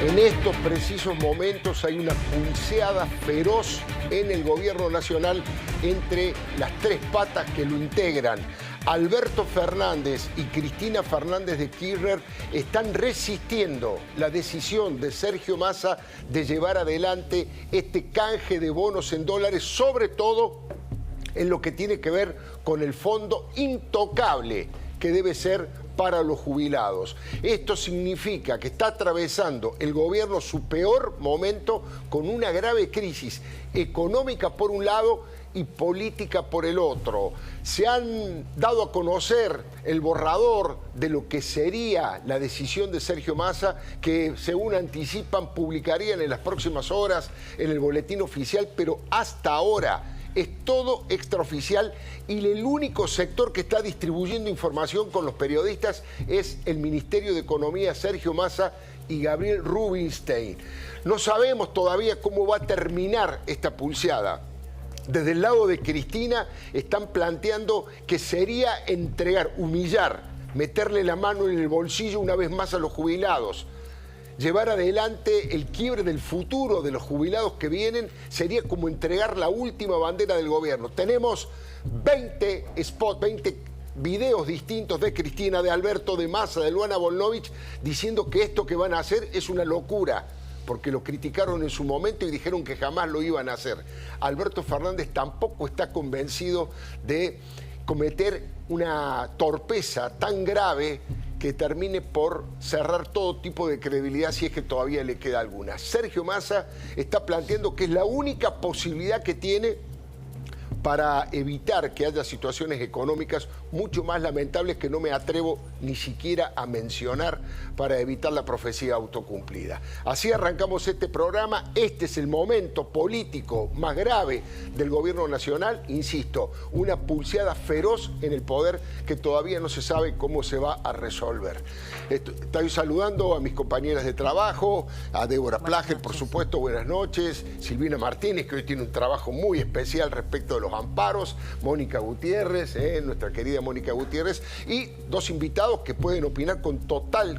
En estos precisos momentos hay una pulseada feroz en el gobierno nacional entre las tres patas que lo integran. Alberto Fernández y Cristina Fernández de Kirchner están resistiendo la decisión de Sergio Massa de llevar adelante este canje de bonos en dólares, sobre todo en lo que tiene que ver con el fondo intocable que debe ser para los jubilados. Esto significa que está atravesando el gobierno su peor momento con una grave crisis económica por un lado y política por el otro. Se han dado a conocer el borrador de lo que sería la decisión de Sergio Massa, que según anticipan publicarían en las próximas horas en el boletín oficial, pero hasta ahora es todo extraoficial y el único sector que está distribuyendo información con los periodistas es el Ministerio de Economía, Sergio Massa y Gabriel Rubinstein. No sabemos todavía cómo va a terminar esta pulseada. Desde el lado de Cristina están planteando que sería entregar, humillar, meterle la mano en el bolsillo una vez más a los jubilados. Llevar adelante el quiebre del futuro de los jubilados que vienen sería como entregar la última bandera del gobierno. Tenemos 20 spots, 20 videos distintos de Cristina, de Alberto, de Massa, de Luana Volnovich, diciendo que esto que van a hacer es una locura, porque lo criticaron en su momento y dijeron que jamás lo iban a hacer. Alberto Fernández tampoco está convencido de cometer una torpeza tan grave que termine por cerrar todo tipo de credibilidad, si es que todavía le queda alguna. Sergio Massa está planteando que es la única posibilidad que tiene para evitar que haya situaciones económicas mucho más lamentables que no me atrevo ni siquiera a mencionar para evitar la profecía autocumplida. Así arrancamos este programa. Este es el momento político más grave del gobierno nacional. Insisto, una pulseada feroz en el poder que todavía no se sabe cómo se va a resolver. Estoy saludando a mis compañeras de trabajo, a Débora Plager, por supuesto, buenas noches, Silvina Martínez, que hoy tiene un trabajo muy especial respecto de los amparos, Mónica Gutiérrez, nuestra querida Mónica Gutiérrez, y dos invitados que pueden opinar con total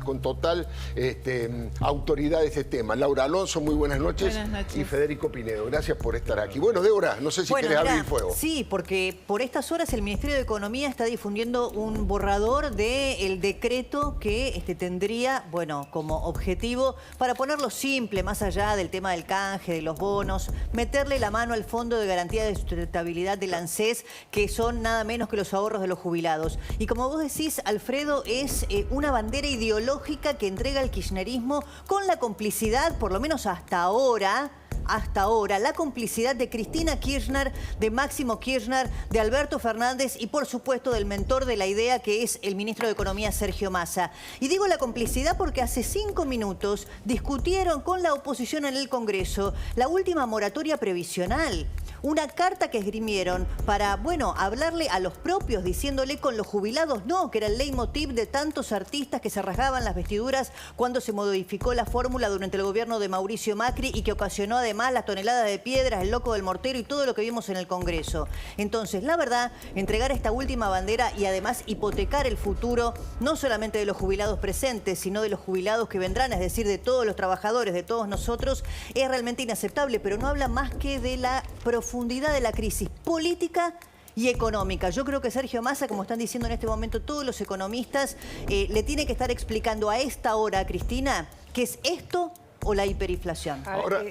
autoridad de este tema. Laura Alonso, muy buenas noches. Buenas noches. Y Federico Pinedo, gracias por estar aquí. Bueno, Débora, no sé si querés abrir el fuego. Sí, porque por estas horas el Ministerio de Economía está difundiendo un borrador del decreto que tendría, bueno, como objetivo, para ponerlo simple, más allá del tema del canje, de los bonos, meterle la mano al Fondo de Garantía de Sustentabilidad del ANSES, que son nada menos que los ahorros de los jubilados. Y como vos decís, Alfredo, es una bandera ideológica que entrega el kirchnerismo con la complicidad, por lo menos hasta ahora, la complicidad de Cristina Kirchner, de Máximo Kirchner, de Alberto Fernández y, por supuesto, del mentor de la idea, que es el ministro de Economía, Sergio Massa. Y digo la complicidad porque hace 5 minutos discutieron con la oposición en el Congreso la última moratoria previsional. Una carta que esgrimieron para, bueno, hablarle a los propios, diciéndole con los jubilados no, que era el leitmotiv de tantos artistas que se rasgaban las vestiduras cuando se modificó la fórmula durante el gobierno de Mauricio Macri y que ocasionó además las toneladas de piedras, el loco del mortero y todo lo que vimos en el Congreso. Entonces, la verdad, entregar esta última bandera y además hipotecar el futuro, no solamente de los jubilados presentes, sino de los jubilados que vendrán, es decir, de todos los trabajadores, de todos nosotros, es realmente inaceptable, pero no habla más que de la profundidad de la crisis política y económica. Yo creo que Sergio Massa, como están diciendo en este momento todos los economistas, le tiene que estar explicando a esta hora a Cristina qué es esto o la hiperinflación. Ahora,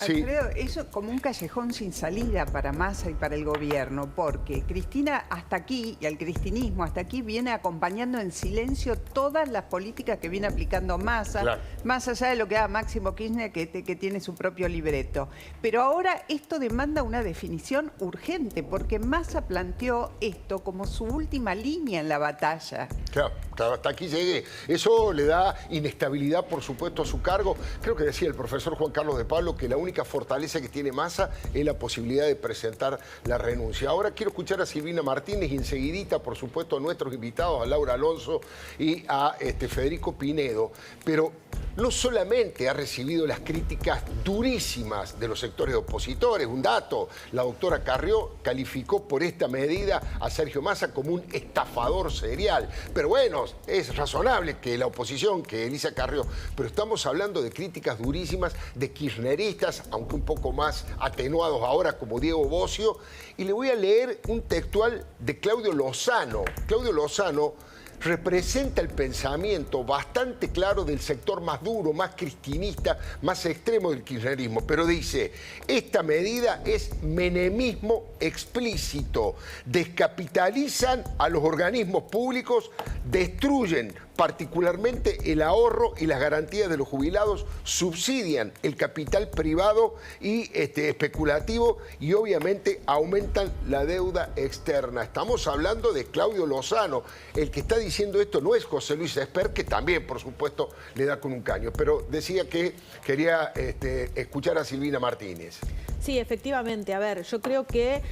Alfredo, eso es como un callejón sin salida para Massa y para el gobierno, porque Cristina hasta aquí, y el cristinismo hasta aquí, viene acompañando en silencio todas las políticas que viene aplicando Massa, claro, más allá de lo que haga Máximo Kirchner, que tiene su propio libreto. Pero ahora esto demanda una definición urgente, porque Massa planteó esto como su última línea en la batalla. Claro, hasta aquí llegué. Eso le da inestabilidad, por supuesto, a su cargo. Creo que decía el profesor Juan Carlos de Pablo que la única fortaleza que tiene Massa es la posibilidad de presentar la renuncia. Ahora quiero escuchar a Silvina Martínez y enseguidita, por supuesto, a nuestros invitados, a Laura Alonso y a Federico Pinedo. Pero no solamente ha recibido las críticas durísimas de los sectores opositores, un dato, la doctora Carrió calificó por esta medida a Sergio Massa como un estafador serial. Pero bueno, es razonable que la oposición, que Elisa Carrió, pero estamos hablando de críticas durísimas de kirchneristas, aunque un poco más atenuados ahora, como Diego Bocio. Y le voy a leer un textual de Claudio Lozano. Claudio Lozano representa el pensamiento bastante claro del sector más duro, más cristinista, más extremo del kirchnerismo. Pero dice, esta medida es menemismo explícito. Descapitalizan a los organismos públicos, destruyen particularmente el ahorro y las garantías de los jubilados, subsidian el capital privado y especulativo y obviamente aumentan la deuda externa. Estamos hablando de Claudio Lozano. El que está diciendo esto no es José Luis Esper, que también, por supuesto, le da con un caño. Pero decía que quería escuchar a Silvina Martínez. Sí, efectivamente. A ver, yo creo que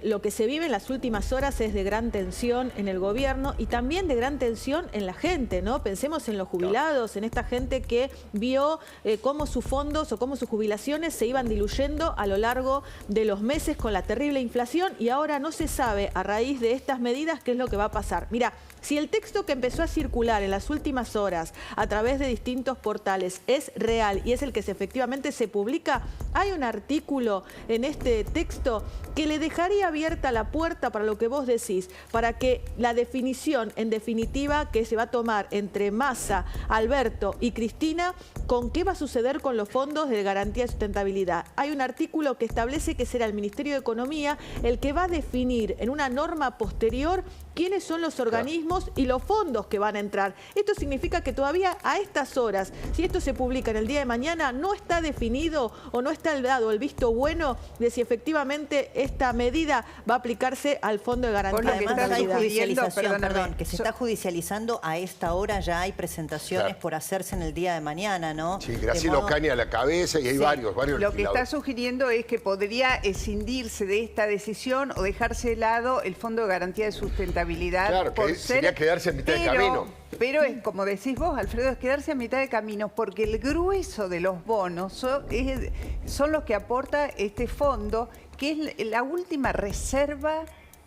lo que se vive en las últimas horas es de gran tensión en el gobierno y también de gran tensión en la gente, ¿no? Pensemos en los jubilados, en esta gente que vio cómo sus fondos o cómo sus jubilaciones se iban diluyendo a lo largo de los meses con la terrible inflación y ahora no se sabe a raíz de estas medidas qué es lo que va a pasar. Mira, si el texto que empezó a circular en las últimas horas a través de distintos portales es real y es el que efectivamente se publica, hay un artículo en este texto que le dejaría abierta la puerta para lo que vos decís, para que la definición, en definitiva, que se va a tomar entre Massa, Alberto y Cristina, con qué va a suceder con los fondos de garantía de sustentabilidad. Hay un artículo que establece que será el Ministerio de Economía el que va a definir en una norma posterior quiénes son los organismos y los fondos que van a entrar. Esto significa que todavía a estas horas, si esto se publica en el día de mañana, no está definido o no está dado el visto bueno de si efectivamente esta medida va a aplicarse al Fondo de Garantía de Sustentabilidad. Hay judicialización, perdón, que se está judicializando a esta hora, ya hay presentaciones por hacerse en el día de mañana, ¿no? Sí, Graciela Ocaña a la cabeza y hay varios Lo que está sugiriendo es que podría escindirse de esta decisión o dejarse de lado el Fondo de Garantía de Sustentabilidad. Claro, que sería quedarse a mitad de camino. Pero es como decís vos, Alfredo, es quedarse a mitad de camino, porque el grueso de los bonos son los que aporta este fondo, que es la última reserva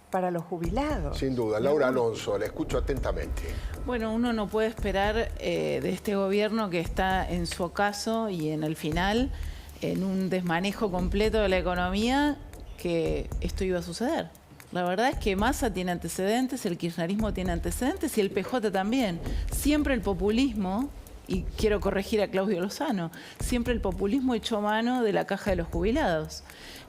para los jubilados. Sin duda. Laura Alonso, la escucho atentamente. Bueno, uno no puede esperar de este gobierno que está en su ocaso y en el final, en un desmanejo completo de la economía, que esto iba a suceder. La verdad es que Massa tiene antecedentes, el kirchnerismo tiene antecedentes y el PJ también. Siempre el populismo, y quiero corregir a Claudio Lozano, siempre el populismo echó mano de la caja de los jubilados.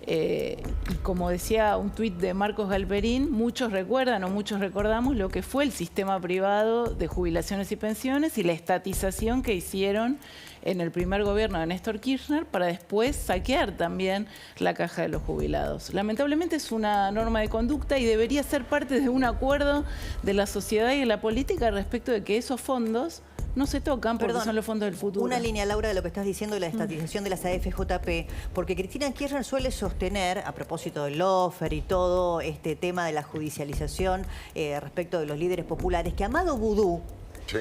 Y como decía un tuit de Marcos Galperín, muchos recuerdan o muchos recordamos lo que fue el sistema privado de jubilaciones y pensiones y la estatización que hicieron en el primer gobierno de Néstor Kirchner para después saquear también la caja de los jubilados. Lamentablemente es una norma de conducta y debería ser parte de un acuerdo de la sociedad y de la política respecto de que esos fondos no se tocan porque son los fondos del futuro. Una línea, Laura, de lo que estás diciendo de la estatización de las AFJP, porque Cristina Kirchner suele sostener, a propósito del lofer y todo este tema de la judicialización respecto de los líderes populares, que Amado Vudú,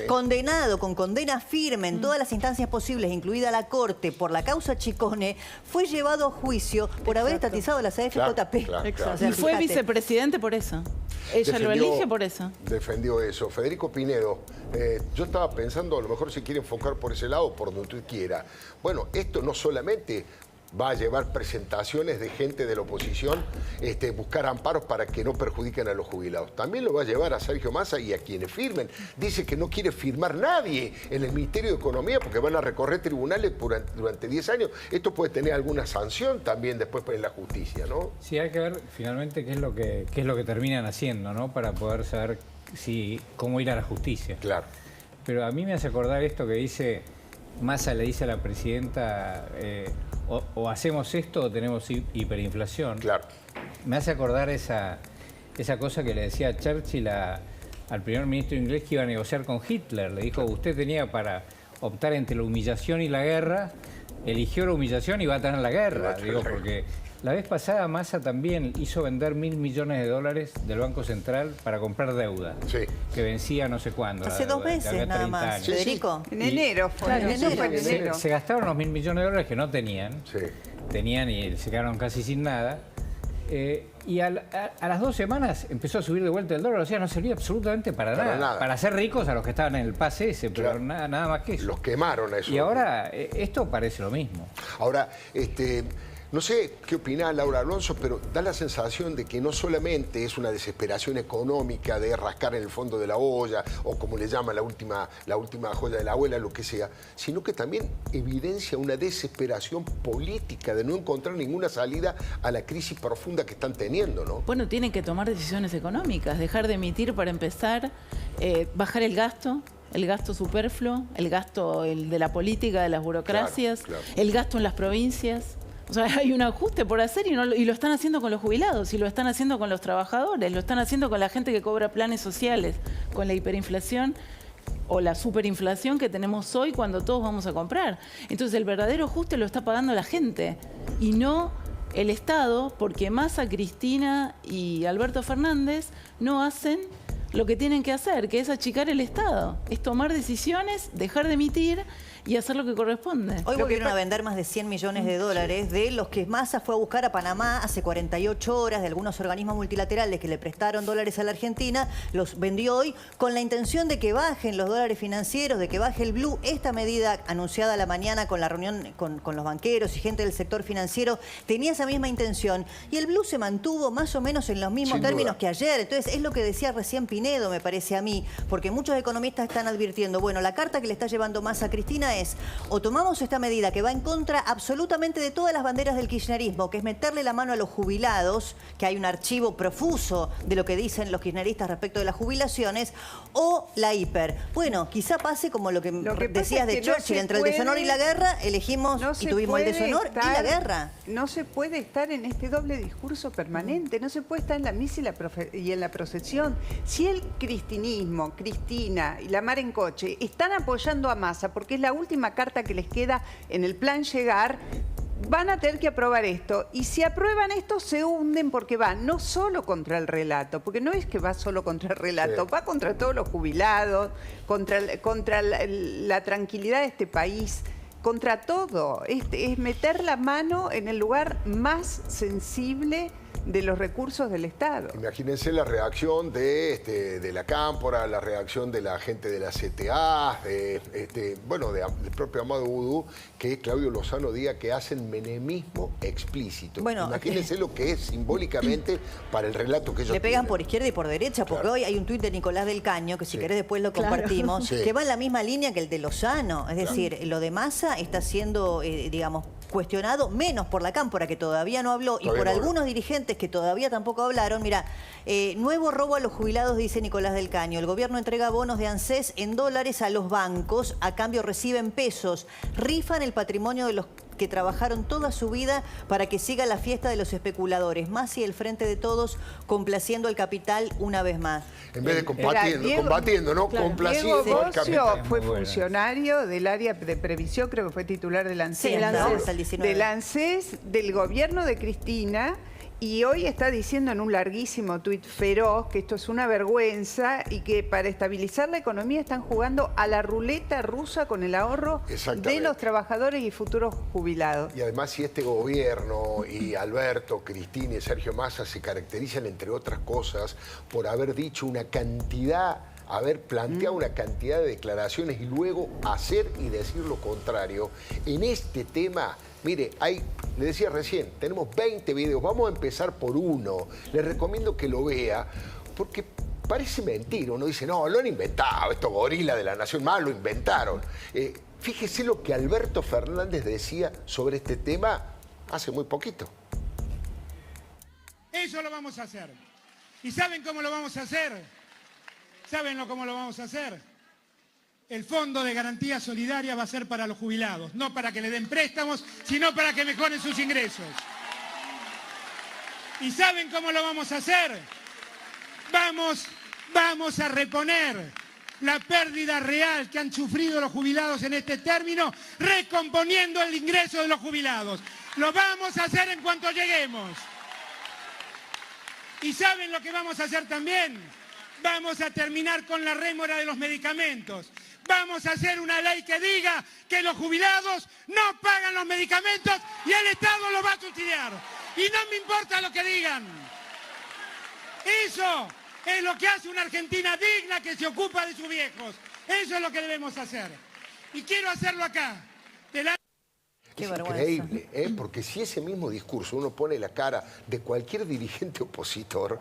condenado con condena firme en todas las instancias posibles, incluida la Corte, por la causa Chicone, fue llevado a juicio por haber estatizado las AFJP. Claro. O sea, y fue vicepresidente por eso. Ella lo elige por eso. Defendió eso. Federico Pinedo, yo estaba pensando, a lo mejor se quiere enfocar por ese lado, por donde usted quiera. Bueno, esto no solamente va a llevar presentaciones de gente de la oposición, buscar amparos para que no perjudiquen a los jubilados. También lo va a llevar a Sergio Massa y a quienes firmen. Dice que no quiere firmar nadie en el Ministerio de Economía porque van a recorrer tribunales durante 10 años. Esto puede tener alguna sanción también después en la justicia, ¿no? Sí, hay que ver finalmente qué es lo que terminan haciendo, ¿no? Para poder saber cómo ir a la justicia. Claro. Pero a mí me hace acordar esto que dice, Massa le dice a la presidenta, o hacemos esto o tenemos hiperinflación. Claro. Me hace acordar esa cosa que le decía Churchill al primer ministro inglés que iba a negociar con Hitler. Le dijo, usted tenía para optar entre la humillación y la guerra, eligió la humillación y va a tener la guerra. Digo, porque La vez pasada Massa también hizo vender $1.000 millones del Banco Central para comprar deuda, Sí. que vencía no sé cuándo. Hace 2 meses nada más, Sí, sí. Federico. En enero fue. Claro, en eso fue en enero. enero. Se gastaron los $1.000 millones que no tenían. Sí. Tenían y se quedaron casi sin nada. Y a las 2 semanas empezó a subir de vuelta el dólar. O sea, no servía absolutamente para nada. Para hacer ricos a los que estaban en el pase ese, pero Claro. nada más que eso. Los quemaron a eso. Y ahora esto parece lo mismo. Ahora, no sé qué opinás, Laura Alonso, pero da la sensación de que no solamente es una desesperación económica de rascar en el fondo de la olla, o como le llaman la última joya de la abuela, lo que sea, sino que también evidencia una desesperación política de no encontrar ninguna salida a la crisis profunda que están teniendo, ¿no? Bueno, tienen que tomar decisiones económicas, dejar de emitir para empezar, bajar el gasto superfluo, el gasto de la política, de las burocracias, Claro. el gasto en las provincias. O sea, hay un ajuste por hacer y lo están haciendo con los jubilados, y lo están haciendo con los trabajadores, lo están haciendo con la gente que cobra planes sociales, con la hiperinflación o la superinflación que tenemos hoy cuando todos vamos a comprar. Entonces el verdadero ajuste lo está pagando la gente y no el Estado, porque Massa, Cristina y Alberto Fernández no hacen lo que tienen que hacer, que es achicar el Estado, es tomar decisiones, dejar de emitir y hacer lo que corresponde. Hoy Lo volvieron que a vender más de $100 millones de los que Massa fue a buscar a Panamá hace 48 horas de algunos organismos multilaterales que le prestaron dólares a la Argentina, los vendió hoy con la intención de que bajen los dólares financieros, de que baje el blue. Esta medida anunciada a la mañana con la reunión con los banqueros y gente del sector financiero tenía esa misma intención y el blue se mantuvo más o menos en los mismos Sin términos duda. que ayer. Entonces es lo que decía recién Pinedo, me parece a mí, porque muchos economistas están advirtiendo, bueno, la carta que le está llevando Massa a Cristina es: o tomamos esta medida que va en contra absolutamente de todas las banderas del kirchnerismo, que es meterle la mano a los jubilados, que hay un archivo profuso de lo que dicen los kirchneristas respecto de las jubilaciones, o la hiper. Bueno, quizá pase como lo que pasa decías es de que no Churchill, se entre el deshonor y la puede- guerra, elegimos No y se tuvimos el puede deshonor y la estar- guerra. No se puede estar en este doble discurso permanente, no se puede estar en la misa y en la procesión. Si el cristinismo, Cristina y la Mar en Coche están apoyando a Massa porque es la última carta que les queda en el plan llegar, van a tener que aprobar esto. Y si aprueban esto, se hunden porque va no solo contra el relato, porque no es que va solo contra el relato, Sí. va contra todos los jubilados, contra la tranquilidad de este país, contra todo. Es meter la mano en el lugar más sensible de los recursos del Estado. Imagínense la reacción de la Cámpora, la reacción de la gente de la CTA, del propio Amado Vudú, que Claudio Lozano diga que hacen menemismo explícito. Bueno, imagínense lo que es simbólicamente para el relato que ellos Le pegan tienen. por izquierda y por derecha, porque Claro. hoy hay un tuit de Nicolás del Caño, que si Sí. querés después lo Claro. compartimos, Sí. que va en la misma línea que el de Lozano. Es decir, lo de Massa está siendo, cuestionado menos por la Cámpora, que todavía no habló, y Todavía por no habló. algunos dirigentes que todavía tampoco hablaron. Mira, nuevo robo a los jubilados, dice Nicolás del Caño. El gobierno entrega bonos de ANSES en dólares a los bancos, a cambio reciben pesos. Rifan el patrimonio de los que trabajaron toda su vida para que siga la fiesta de los especuladores. Massa y el Frente de Todos complaciendo al capital una vez más. En vez de Diego- combatiendo, ¿no? Claro. Complaciendo Diego al capital. Bocio fue Muy buena. funcionario del área de previsión, creo que fue titular del ANSES, Sí, ¿no? hasta el 19. Del ANSES, del gobierno de Cristina, y hoy está diciendo en un larguísimo tuit feroz que esto es una vergüenza y que para estabilizar la economía están jugando a la ruleta rusa con el ahorro de Exactamente. los trabajadores y futuros jubilados. Y además, si este gobierno y Alberto, Cristina y Sergio Massa se caracterizan, entre otras cosas, por haber dicho una cantidad, haber planteado una cantidad de declaraciones y luego hacer y decir lo contrario, en este tema, mire, le decía recién, tenemos 20 videos, vamos a empezar por uno. Les recomiendo que lo vea, porque parece mentira. Uno dice, no, lo han inventado, estos gorilas de la Nación Más lo inventaron. Fíjese lo que Alberto Fernández decía sobre este tema hace muy poquito. Eso lo vamos a hacer. ¿Y saben cómo lo vamos a hacer? ¿Saben cómo lo vamos a hacer? El Fondo de Garantía Solidaria va a ser para los jubilados, no para que le den préstamos, sino para que mejoren sus ingresos. ¿Y saben cómo lo vamos a hacer? Vamos a reponer la pérdida real que han sufrido los jubilados en este término, recomponiendo el ingreso de los jubilados. Lo vamos a hacer en cuanto lleguemos. ¿Y saben lo que vamos a hacer también? Vamos a terminar con la rémora de los medicamentos. Vamos a hacer una ley que diga que los jubilados no pagan los medicamentos y el Estado los va a subsidiar. Y no me importa lo que digan. Eso es lo que hace una Argentina digna que se ocupa de sus viejos. Eso es lo que debemos hacer. Y quiero hacerlo acá. Es increíble, porque si ese mismo discurso uno pone la cara de cualquier dirigente opositor,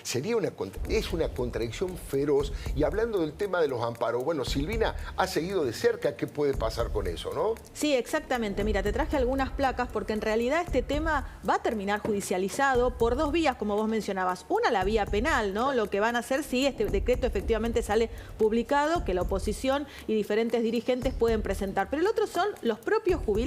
sería una contradicción feroz. Y hablando del tema de los amparos, bueno, Silvina ha seguido de cerca qué puede pasar con eso, ¿no? Sí, exactamente. Mira, te traje algunas placas porque en realidad este tema va a terminar judicializado por dos vías, como vos mencionabas. Una, la vía penal, ¿no? Lo que van a hacer si este decreto efectivamente sale publicado, que la oposición y diferentes dirigentes pueden presentar. Pero el otro son los propios jubilados,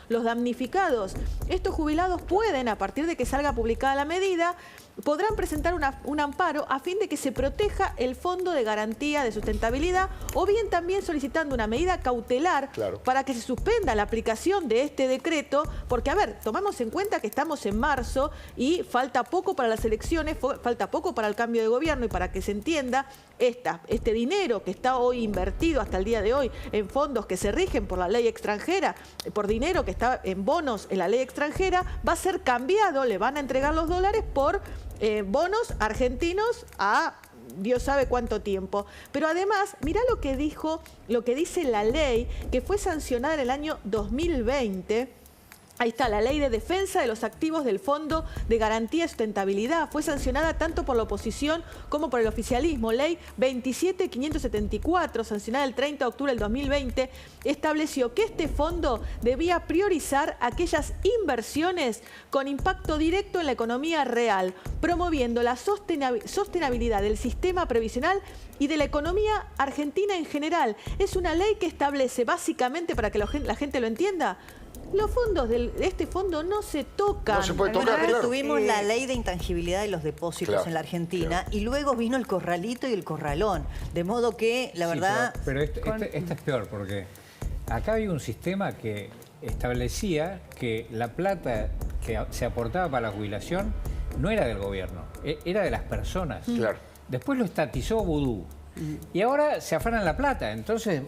los damnificados. Estos jubilados pueden, a partir de que salga publicada la medida, podrán presentar un amparo a fin de que se proteja el Fondo de Garantía de Sustentabilidad, o bien también solicitando una medida cautelar para que se suspenda la aplicación de este decreto, porque, a ver, tomamos en cuenta que estamos en marzo y falta poco para las elecciones, falta poco para el cambio de gobierno, y para que se entienda, este dinero que está hoy invertido hasta el día de hoy en fondos que se rigen por la ley extranjera, por dinero que está en bonos en la ley extranjera, va a ser cambiado, le van a entregar los dólares por bonos argentinos a Dios sabe cuánto tiempo. Pero además, mirá lo que dice la ley, que fue sancionada en el año 2020. Ahí está, la Ley de Defensa de los Activos del Fondo de Garantía y Sustentabilidad. Fue sancionada tanto por la oposición como por el oficialismo. Ley 27574, sancionada el 30 de octubre del 2020, estableció que este fondo debía priorizar aquellas inversiones con impacto directo en la economía real, promoviendo la sostenibilidad del sistema previsional y de la economía argentina en general. Es una ley que establece, básicamente, para que la gente lo entienda, los fondos de este fondo no se tocan. No se puede tocar, claro. Tuvimos la ley de intangibilidad de los depósitos en la Argentina, y luego vino el corralito y el corralón. De modo que, la verdad... Pero esta es peor, porque acá hay un sistema que establecía que la plata que se aportaba para la jubilación no era del gobierno, era de las personas. Claro. Después lo estatizó Vudú. Y ahora se afanan la plata, entonces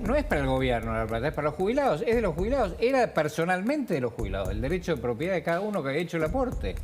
no es para el gobierno la plata, es para los jubilados, es de los jubilados, era personalmente de los jubilados, el derecho de propiedad de cada uno que ha hecho el aporte.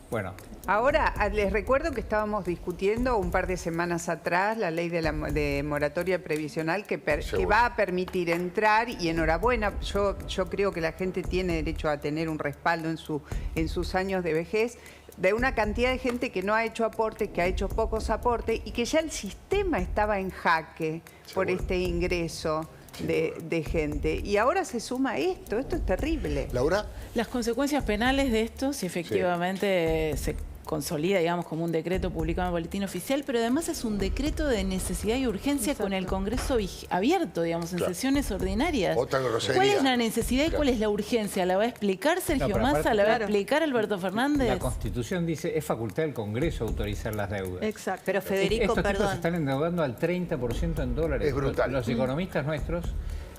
Bueno. Ahora, les recuerdo que estábamos discutiendo un par de semanas atrás la ley de moratoria previsional que va a permitir entrar, y enhorabuena, yo creo que la gente tiene derecho a tener un respaldo en sus años de vejez, de una cantidad de gente que no ha hecho aportes, que ha hecho pocos aportes, y que ya el sistema estaba en jaque por este ingreso de gente. Y ahora se suma esto es terrible. ¿Laura? Las consecuencias penales de esto, si efectivamente se consolida, digamos, como un decreto publicado en el Boletín Oficial, pero además es un decreto de necesidad y urgencia. Exacto. Con el Congreso abierto, digamos, en sesiones ordinarias. Otra grosería. ¿Cuál es la necesidad y cuál es la urgencia? ¿La va a explicar Sergio Massa? ¿La va a explicar Alberto Fernández? La Constitución dice, es facultad del Congreso autorizar las deudas. Exacto. Pero Federico, Estos tipos se están endeudando al 30% en dólares. Es brutal. Los economistas nuestros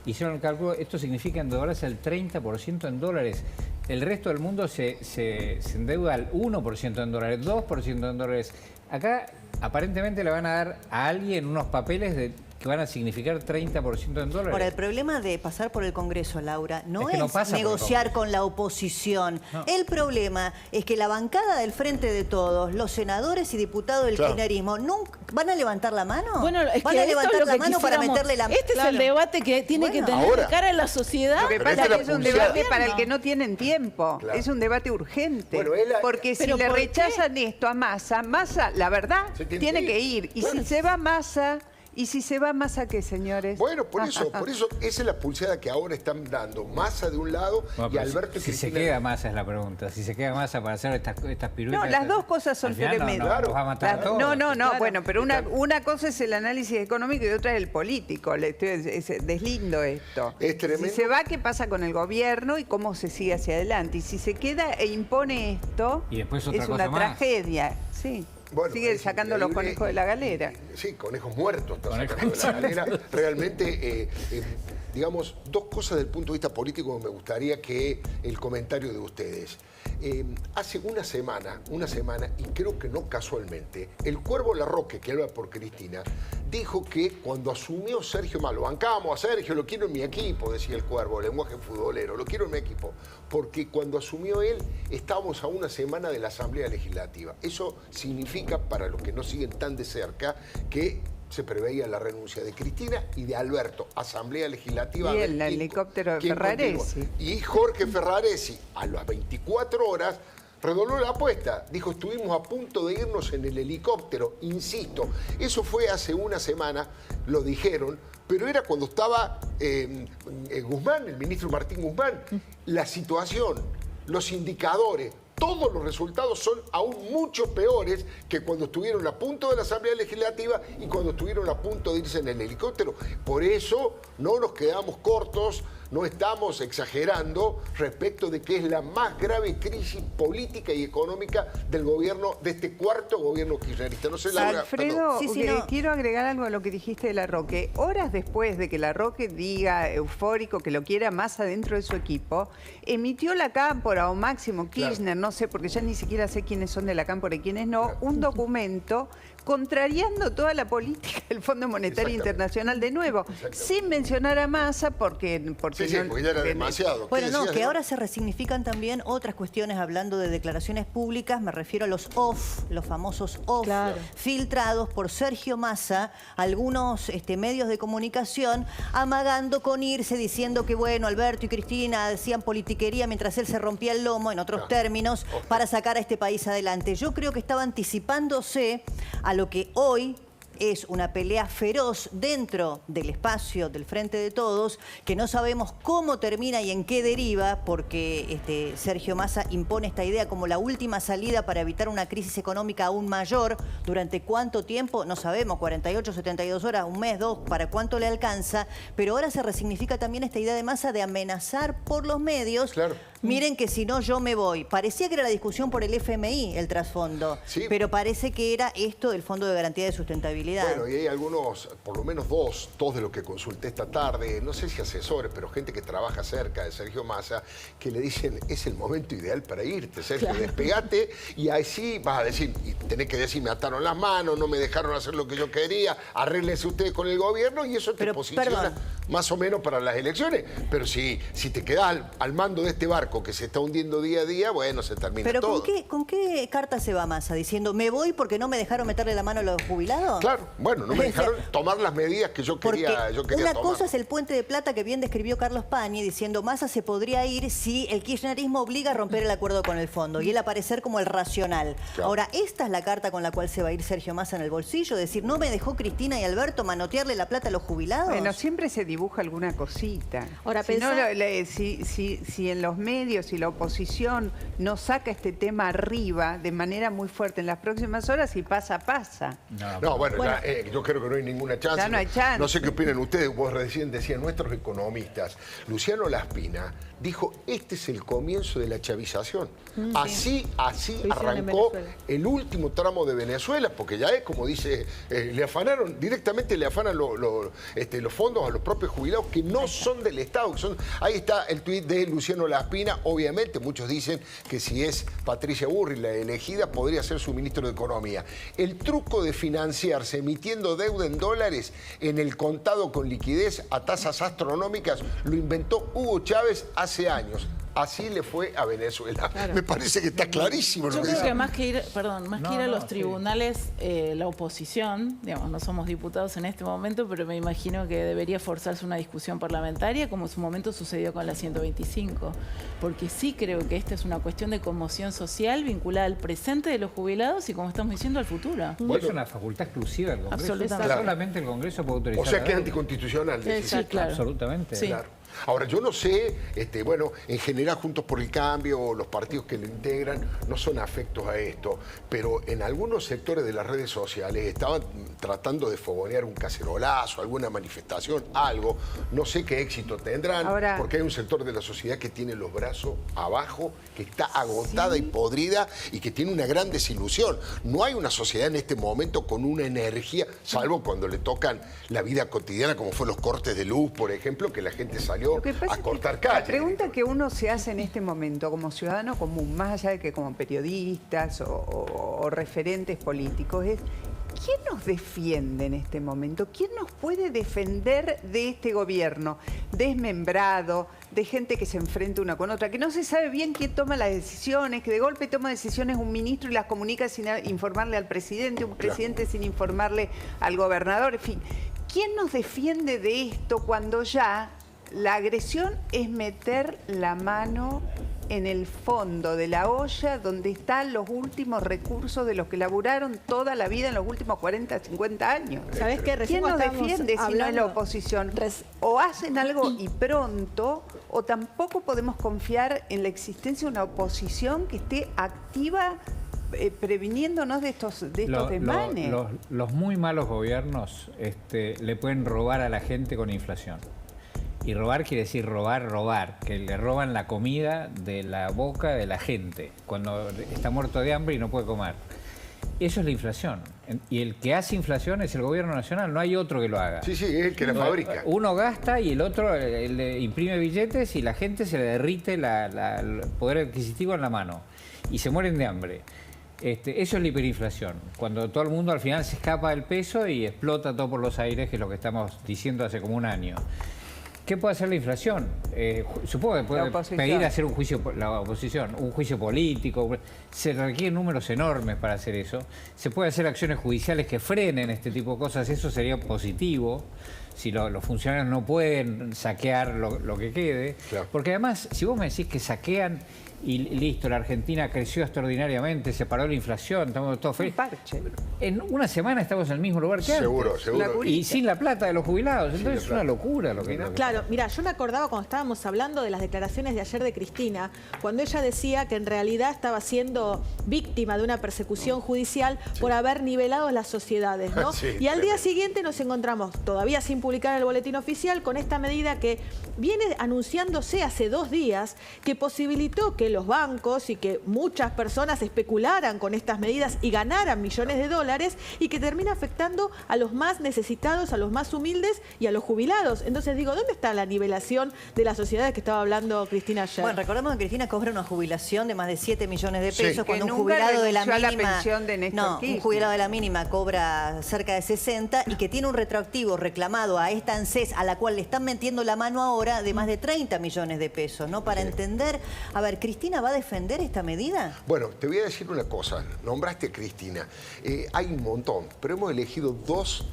hicieron el cálculo, esto significa endeudarse al 30% en dólares. El resto del mundo se endeuda al 1% en dólares, 2% en dólares. Acá aparentemente le van a dar a alguien unos papeles que van a significar 30% en dólares. Ahora, el problema de pasar por el Congreso, Laura, no es negociar con la oposición. No. El problema es que la bancada del Frente de Todos, los senadores y diputados del kirchnerismo, ¿van a levantar la mano? Bueno, ¿Van a levantar la mano para meterle la mano? Este es el debate que tiene que tener de cara a la sociedad. Lo que pasa es que es un debate para el que no tienen tiempo. Claro. Es un debate urgente. Bueno, porque si le rechazan esto a Massa, la verdad, tiene que ir. Y si se va Massa... ¿Y si se va Massa qué, señores? Bueno, por eso, esa es la pulseada que ahora están dando. Massa de un lado y Alberto Si se queda Massa es la pregunta. Si se queda Massa para hacer estas piruetas... No, las dos cosas son tremendas. Nos va a matar a todos. No, bueno, pero una cosa es el análisis económico y otra es el político. Es deslindo esto. Es tremendo. Si se va, ¿qué pasa con el gobierno y cómo se sigue hacia adelante? Y si se queda e impone esto, y después es una tragedia. Sí. Bueno, sigue sacando los conejos de la galera. Sí, conejos muertos está sacando de la galera. Realmente, digamos, dos cosas del punto de vista político que me gustaría que el comentario de ustedes. Hace una semana, y creo que no casualmente, el Cuervo Larroque, que habla por Cristina, dijo que cuando asumió Sergio Massa, lo bancamos a Sergio, lo quiero en mi equipo, decía el Cuervo, lenguaje futbolero, lo quiero en mi equipo, porque cuando asumió él estábamos a una semana de la Asamblea Legislativa. Eso significa, para los que no siguen tan de cerca, que se preveía la renuncia de Cristina y de Alberto, Asamblea Legislativa. Y el helicóptero de Ferraresi. Y Jorge Ferraresi, a las 24 horas, redobló la apuesta. Dijo, estuvimos a punto de irnos en el helicóptero. Insisto, eso fue hace una semana, lo dijeron, pero era cuando estaba Guzmán, el ministro Martín Guzmán. La situación, los indicadores, todos los resultados son aún mucho peores que cuando estuvieron a punto de la Asamblea Legislativa y cuando estuvieron a punto de irse en el helicóptero. Por eso no nos quedamos cortos, no estamos exagerando respecto de que es la más grave crisis política y económica del gobierno, de este cuarto gobierno kirchnerista. No sé, Laura, Alfredo, no. quiero agregar algo a lo que dijiste de Larroque. Horas después de que Larroque diga, eufórico, que lo quiera más adentro de su equipo, emitió la Cámpora o Máximo Kirchner, no sé, porque ya ni siquiera sé quiénes son de la Cámpora y quiénes no, un documento contrariando toda la política del Fondo Monetario Internacional de nuevo, sin mencionar a Massa porque sí, porque ya era demasiado. Bueno, no, que ahora se resignifican también otras cuestiones hablando de declaraciones públicas, me refiero a los off, los famosos off, filtrados por Sergio Massa, algunos medios de comunicación, amagando con irse, diciendo que, bueno, Alberto y Cristina decían politiquería mientras él se rompía el lomo, en otros términos, para sacar a este país adelante. Yo creo que estaba anticipándose a lo que hoy es una pelea feroz dentro del espacio del Frente de Todos, que no sabemos cómo termina y en qué deriva, porque Sergio Massa impone esta idea como la última salida para evitar una crisis económica aún mayor. ¿Durante cuánto tiempo? No sabemos, 48, 72 horas, un mes, dos, para cuánto le alcanza. Pero ahora se resignifica también esta idea de Massa de amenazar por los medios. Claro. Miren que si no, yo me voy. Parecía que era la discusión por el FMI, el trasfondo, pero parece que era esto del Fondo de Garantía de Sustentabilidad. Bueno, y hay algunos, por lo menos dos de los que consulté esta tarde, no sé si asesores, pero gente que trabaja cerca de Sergio Massa, que le dicen, es el momento ideal para irte, Sergio, despegate, y ahí sí vas a decir, y tenés que decir, me ataron las manos, no me dejaron hacer lo que yo quería, arréglense ustedes con el gobierno, y eso te posiciona más o menos para las elecciones. Pero si te quedás al mando de este barco que se está hundiendo día a día, bueno, se termina todo. ¿Pero con qué carta se va Massa? ¿Diciendo, me voy porque no me dejaron meterle la mano a los jubilados? Claro, bueno, no me dejaron tomar las medidas que yo quería una tomar. cosa es el puente de plata que bien describió Carlos Pañi, diciendo Massa se podría ir si el kirchnerismo obliga a romper el acuerdo con el fondo y él aparecer como el racional. Claro. Ahora, esta es la carta con la cual se va a ir Sergio Massa en el bolsillo, decir, no me dejó Cristina y Alberto manotearle la plata a los jubilados. Bueno, siempre se dibuja alguna cosita. Ahora, si en los medios y la oposición no saca este tema arriba de manera muy fuerte en las próximas horas, y pasa. Bueno. Yo creo que no hay ninguna chance. Ya no hay chance. No sé qué opinan ustedes. Vos recién decían nuestros economistas. Luciano Laspina dijo, este es el comienzo de la chavización. Así arrancó el último tramo de Venezuela, porque ya es como dice, directamente le afanan los fondos a los propios jubilados que no son del Estado. Ahí está el tuit de Luciano Laspina. Obviamente, muchos dicen que si es Patricia Burri la elegida, podría ser su ministro de Economía. El truco de financiarse emitiendo deuda en dólares en el contado con liquidez a tasas astronómicas lo inventó Hugo Chávez hace años. Así le fue a Venezuela. Claro. Me parece que está clarísimo. Yo creo que más que ir a los tribunales, la oposición, digamos, no somos diputados en este momento, pero me imagino que debería forzarse una discusión parlamentaria, como en su momento sucedió con la 125. Porque sí creo que esta es una cuestión de conmoción social vinculada al presente de los jubilados y, como estamos diciendo, al futuro. Es una facultad exclusiva del Congreso. Absolutamente. Solamente el Congreso puede autorizar. O sea que es anticonstitucional. Sí, claro. Absolutamente. Sí. Claro. Ahora, yo no sé, bueno, en general Juntos por el Cambio o los partidos que lo integran no son afectos a esto, pero en algunos sectores de las redes sociales estaban tratando de fogonear un cacerolazo, alguna manifestación, algo. No sé qué éxito tendrán, ahora, porque hay un sector de la sociedad que tiene los brazos abajo, que está agotada y podrida y que tiene una gran desilusión. No hay una sociedad en este momento con una energía, salvo cuando le tocan la vida cotidiana, como fue los cortes de luz, por ejemplo, que la gente salió a cortar calles. La pregunta que uno se hace en este momento como ciudadano común, más allá de que como periodistas o referentes políticos, es ¿quién nos defiende en este momento? ¿Quién nos puede defender de este gobierno desmembrado, de gente que se enfrenta una con otra, que no se sabe bien quién toma las decisiones, que de golpe toma decisiones un ministro y las comunica sin informarle al presidente, un presidente sin informarle al gobernador, en fin? ¿Quién nos defiende de esto cuando ya la agresión es meter la mano en el fondo de la olla donde están los últimos recursos de los que laburaron toda la vida en los últimos 40, 50 años? ¿Sabés qué? ¿Quién nos defiende si no es la oposición? O hacen algo y pronto, o tampoco podemos confiar en la existencia de una oposición que esté activa previniéndonos de estos desmanes. Los muy malos gobiernos le pueden robar a la gente con inflación. Y robar quiere decir robar, que le roban la comida de la boca de la gente cuando está muerto de hambre y no puede comer. Eso es la inflación. Y el que hace inflación es el gobierno nacional, no hay otro que lo haga. Sí, sí, es el que la fabrica. Uno gasta y el otro le imprime billetes y la gente se le derrite el poder adquisitivo en la mano y se mueren de hambre. Eso es la hiperinflación, cuando todo el mundo al final se escapa del peso y explota todo por los aires, que es lo que estamos diciendo hace como un año. ¿Qué puede hacer la inflación? Supongo que puede pedir hacer un juicio, la oposición, un juicio político. Se requieren números enormes para hacer eso. Se puede hacer acciones judiciales que frenen este tipo de cosas. Eso sería positivo. Si los funcionarios no pueden saquear lo que quede. Claro. Porque además, si vos me decís que saquean y listo, la Argentina creció extraordinariamente, se paró la inflación, estamos todos felices. En una semana estamos en el mismo lugar que antes. Seguro, seguro. Y sin la plata de los jubilados. Entonces es una locura lo que... Claro, mira, yo me acordaba cuando estábamos hablando de las declaraciones de ayer de Cristina, cuando ella decía que en realidad estaba siendo víctima de una persecución judicial por haber nivelado las sociedades, ¿no? Y al día siguiente nos encontramos, todavía sin publicar en el boletín oficial, con esta medida que viene anunciándose hace 2 días, que posibilitó que los bancos y que muchas personas especularan con estas medidas y ganaran millones de dólares, y que termina afectando a los más necesitados, a los más humildes y a los jubilados. Entonces digo, ¿dónde está la nivelación de las sociedades que estaba hablando Cristina ayer? Bueno, recordemos que Cristina cobra una jubilación de más de 7 millones de pesos, cuando un jubilado de la mínima... un jubilado de la mínima cobra cerca de 60 y que tiene un retroactivo reclamado a esta ANSES, a la cual le están metiendo la mano ahora, de más de 30 millones de pesos, ¿no? Para entender, a ver, ¿Cristina va a defender esta medida? Bueno, te voy a decir una cosa. Nombraste a Cristina. Hay un montón, pero hemos elegido dos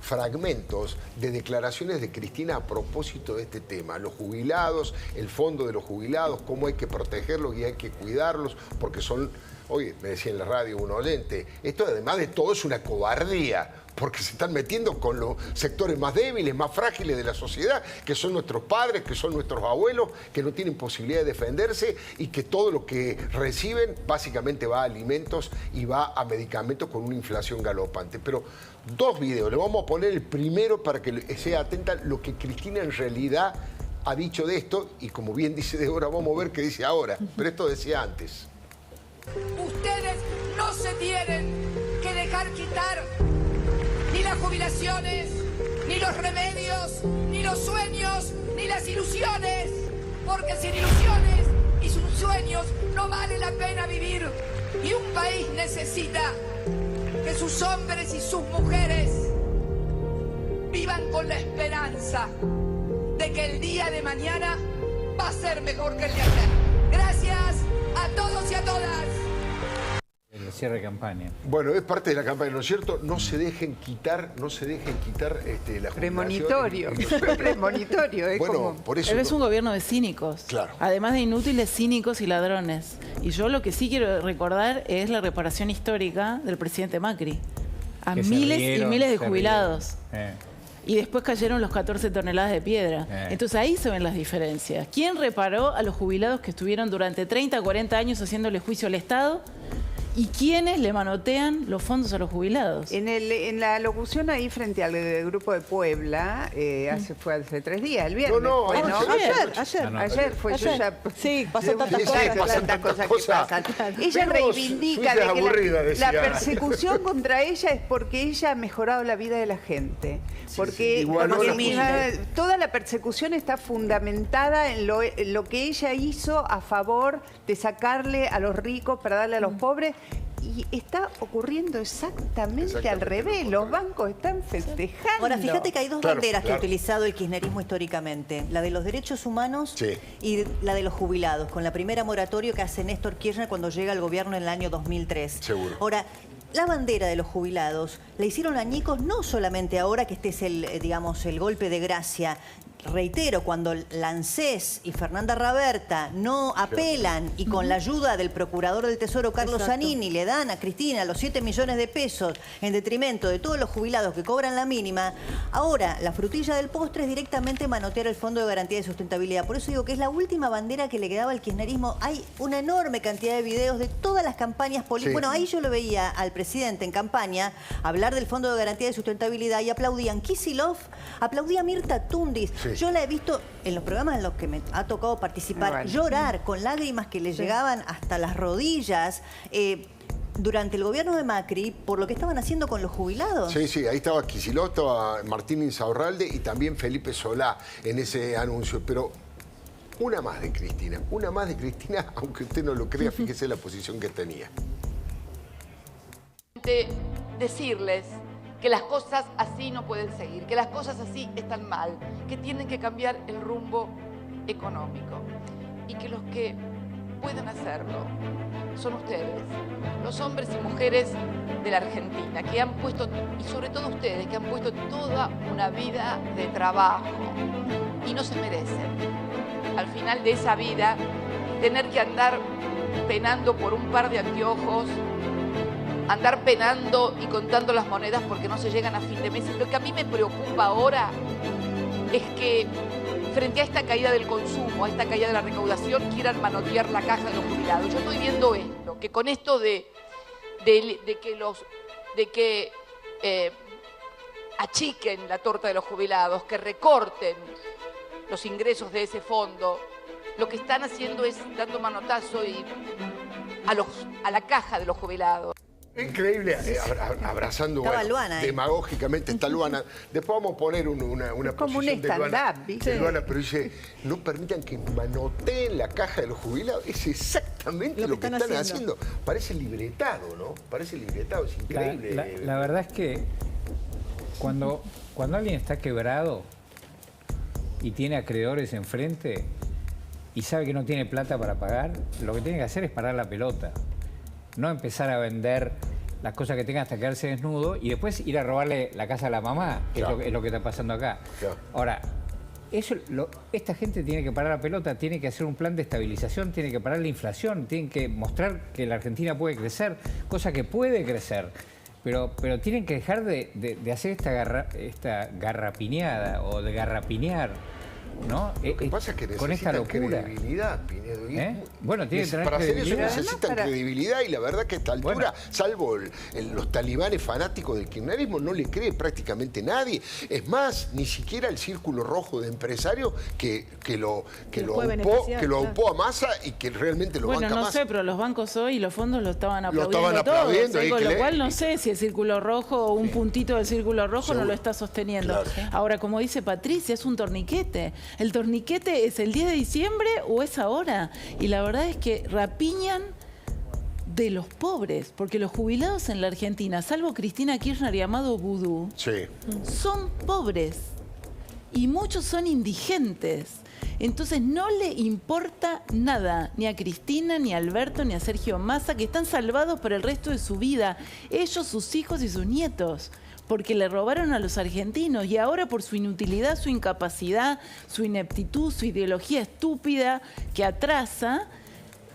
fragmentos de declaraciones de Cristina a propósito de este tema. Los jubilados, el fondo de los jubilados, cómo hay que protegerlos y hay que cuidarlos, porque son... Oye, me decía en la radio un oyente, esto además de todo es una cobardía, porque se están metiendo con los sectores más débiles, más frágiles de la sociedad, que son nuestros padres, que son nuestros abuelos, que no tienen posibilidad de defenderse y que todo lo que reciben básicamente va a alimentos y va a medicamentos con una inflación galopante. Pero 2 videos, le vamos a poner el primero para que sea atenta lo que Cristina en realidad ha dicho de esto, y como bien dice Débora, vamos a ver qué dice ahora, pero esto decía antes. Ustedes no se tienen que dejar quitar ni las jubilaciones, ni los remedios, ni los sueños, ni las ilusiones, porque sin ilusiones y sin sueños no vale la pena vivir. Y un país necesita que sus hombres y sus mujeres vivan con la esperanza de que el día de mañana va a ser mejor que el de ayer. Gracias a todos y a todas. El cierre de campaña. Bueno, es parte de la campaña, ¿no es cierto? No se dejen quitar, la premonitorio. Premonitorio, es bueno, como... por eso... Pero es un gobierno de cínicos. Claro. Además de inútiles, cínicos y ladrones. Y yo lo que sí quiero recordar es la reparación histórica del presidente Macri. A miles y miles de jubilados. y después cayeron los 14 toneladas de piedra. Entonces ahí se ven las diferencias. ¿Quién reparó a los jubilados que estuvieron durante 30, 40 años haciéndole juicio al Estado? ¿Y quiénes le manotean los fondos a los jubilados? En la locución ahí frente al grupo de Puebla, fue hace 3 días, el viernes. Ayer fue. Yo ya... Sí, pasó tantas cosas que pasan. Ella reivindica de que la persecución contra ella es porque ella ha mejorado la vida de la gente. Porque toda la persecución está fundamentada en lo que ella hizo a favor de sacarle a los ricos para darle a los pobres. Y está ocurriendo exactamente al revés. Los bancos están festejando. Ahora, fíjate que hay dos banderas que ha utilizado el kirchnerismo históricamente. La de los derechos humanos y la de los jubilados, con la primera moratoria que hace Néstor Kirchner cuando llega al gobierno en el año 2003. Seguro. Ahora, la bandera de los jubilados la hicieron añicos no solamente ahora que este es el golpe de gracia. Reitero, cuando Lancés y Fernanda Raberta no apelan y con la ayuda del procurador del Tesoro, Carlos Zanini, le dan a Cristina los 7 millones de pesos en detrimento de todos los jubilados que cobran la mínima, ahora la frutilla del postre es directamente manotear el Fondo de Garantía de Sustentabilidad. Por eso digo que es la última bandera que le quedaba al kirchnerismo. Hay una enorme cantidad de videos de todas las campañas políticas. Bueno, ahí yo lo veía al presidente en campaña hablar del Fondo de Garantía de Sustentabilidad y aplaudían Kicillof, aplaudía Mirta Tundis. Yo la he visto en los programas en los que me ha tocado participar, llorar con lágrimas que le llegaban hasta las rodillas durante el gobierno de Macri por lo que estaban haciendo con los jubilados. Sí, ahí estaba Kicillof, estaba Martín Insaurralde y también Felipe Solá en ese anuncio. Pero una más de Cristina, aunque usted no lo crea, fíjese la posición que tenía. Decirles que las cosas así no pueden seguir, que las cosas así están mal, que tienen que cambiar el rumbo económico y que los que pueden hacerlo son ustedes, los hombres y mujeres de la Argentina, que han puesto, y sobre todo ustedes, que han puesto toda una vida de trabajo y no se merecen, al final de esa vida, tener que andar penando por un par de anteojos, andar penando y contando las monedas porque no se llegan a fin de mes. Lo que a mí me preocupa ahora es que frente a esta caída del consumo, a esta caída de la recaudación, quieran manotear la caja de los jubilados. Yo estoy viendo esto, que con esto de que achiquen la torta de los jubilados, que recorten los ingresos de ese fondo, lo que están haciendo es dando manotazo a la caja de los jubilados. Increíble, abrazando demagógicamente está Luana. Después vamos a poner una como posición de Luana, pero dice, no permitan que manoteen la caja de los jubilados. Es exactamente lo que están haciendo. Parece libretado, ¿no? Parece libretado, es increíble. La verdad es que cuando alguien está quebrado y tiene acreedores enfrente y sabe que no tiene plata para pagar, lo que tiene que hacer es parar la pelota. No empezar a vender las cosas que tenga hasta quedarse desnudo y después ir a robarle la casa a la mamá, que es lo que está pasando acá. Ahora, esta gente tiene que parar la pelota, tiene que hacer un plan de estabilización, tiene que parar la inflación, tienen que mostrar que la Argentina puede crecer, cosa que puede crecer. Pero tienen que dejar de hacer esta garrapiñada o de garrapinear, ¿no? Lo que pasa es que necesitan credibilidad, Pinedo. Bueno, tiene que tener para credibilidad. hacer eso necesitan credibilidad y la verdad que a esta altura, salvo los talibanes fanáticos del kirchnerismo, no le cree prácticamente nadie. Es más, ni siquiera el círculo rojo de empresarios que lo aupó a Massa y que realmente lo banca Massa. Bueno, no sé, pero los bancos hoy y los fondos lo estaban aplaudiendo todos, con lo cual no sé si el círculo rojo o un puntito del círculo rojo no lo está sosteniendo. Ahora, como dice Patricia, es un torniquete. ¿El torniquete es el 10 de diciembre o es ahora? Y la verdad es que rapiñan de los pobres, porque los jubilados en la Argentina, salvo Cristina Kirchner y Amado Vudú, son pobres y muchos son indigentes. Entonces no le importa nada, ni a Cristina, ni a Alberto, ni a Sergio Massa, que están salvados para el resto de su vida, ellos, sus hijos y sus nietos, porque le robaron a los argentinos y ahora por su inutilidad, su incapacidad, su ineptitud, su ideología estúpida que atrasa,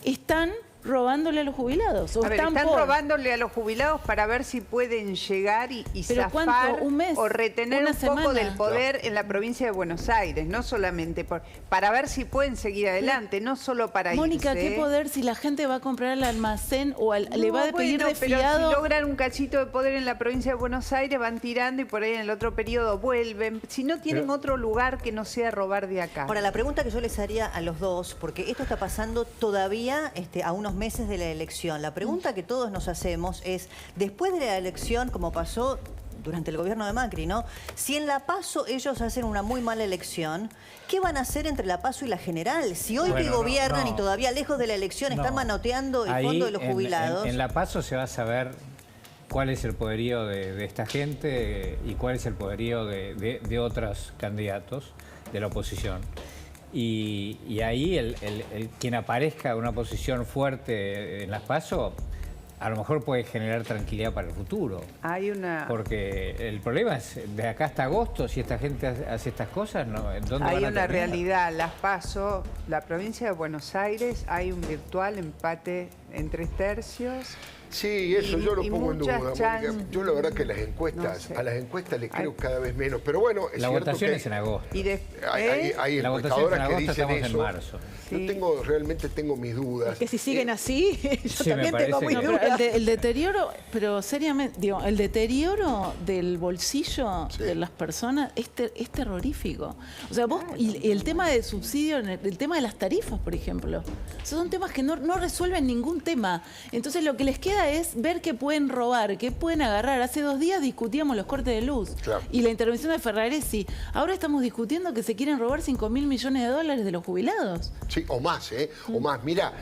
están robándole a los jubilados. O A ver, están robándole a los jubilados para ver si pueden llegar y ¿Pero zafar cuánto? ¿Un mes? o retener ¿Una un poco semana? del poder en la provincia de Buenos Aires, no solamente para ver si pueden seguir adelante, no solo para Mónica, irse. ¿qué poder si la gente va a comprar al almacén o le va a pedir Bueno, de pero fiado? si logran un cachito de poder en la provincia de Buenos Aires, van tirando y por ahí en el otro periodo vuelven. Si no tienen otro lugar que no sea robar de acá. Ahora, la pregunta que yo les haría a los dos, porque esto está pasando todavía a unos meses de la elección. La pregunta que todos nos hacemos es, después de la elección, como pasó durante el gobierno de Macri, ¿no? Si en la PASO ellos hacen una muy mala elección, ¿qué van a hacer entre la PASO y la general? Si hoy que gobiernan y todavía lejos de la elección están manoteando el fondo de los jubilados. En la PASO se va a saber cuál es el poderío de esta gente y cuál es el poderío de otros candidatos de la oposición. Y ahí quien aparezca en una posición fuerte en las PASO, a lo mejor puede generar tranquilidad para el futuro. Porque el problema es, de acá hasta agosto, si esta gente hace estas cosas, ¿dónde van a terminar? Hay una realidad, las PASO, la provincia de Buenos Aires, hay un virtual empate en 3/3. Sí, eso yo lo pongo en duda, Mónica. Yo la verdad que las encuestas, no sé. A las encuestas les creo cada vez menos. Pero bueno, es la cierto votación que es en agosto. hay La votación es en encuestadoras que agosto, dicen estamos eso. en marzo. Yo realmente tengo mis dudas. Es que si siguen así, yo Sí, también me tengo parece muy que- dudas. El deterioro, pero seriamente, digo, el deterioro del bolsillo Sí. de las personas es terrorífico. O sea, vos, y el tema de subsidio, el tema de las tarifas, por ejemplo, son temas que no resuelven ningún tema. Entonces lo que les queda es ver qué pueden robar, qué pueden agarrar. Hace 2 días discutíamos los cortes de luz y la intervención de Ferraresi. Ahora estamos discutiendo que se quieren robar 5.000 millones de dólares de los jubilados. Sí, o más, o más. Mira,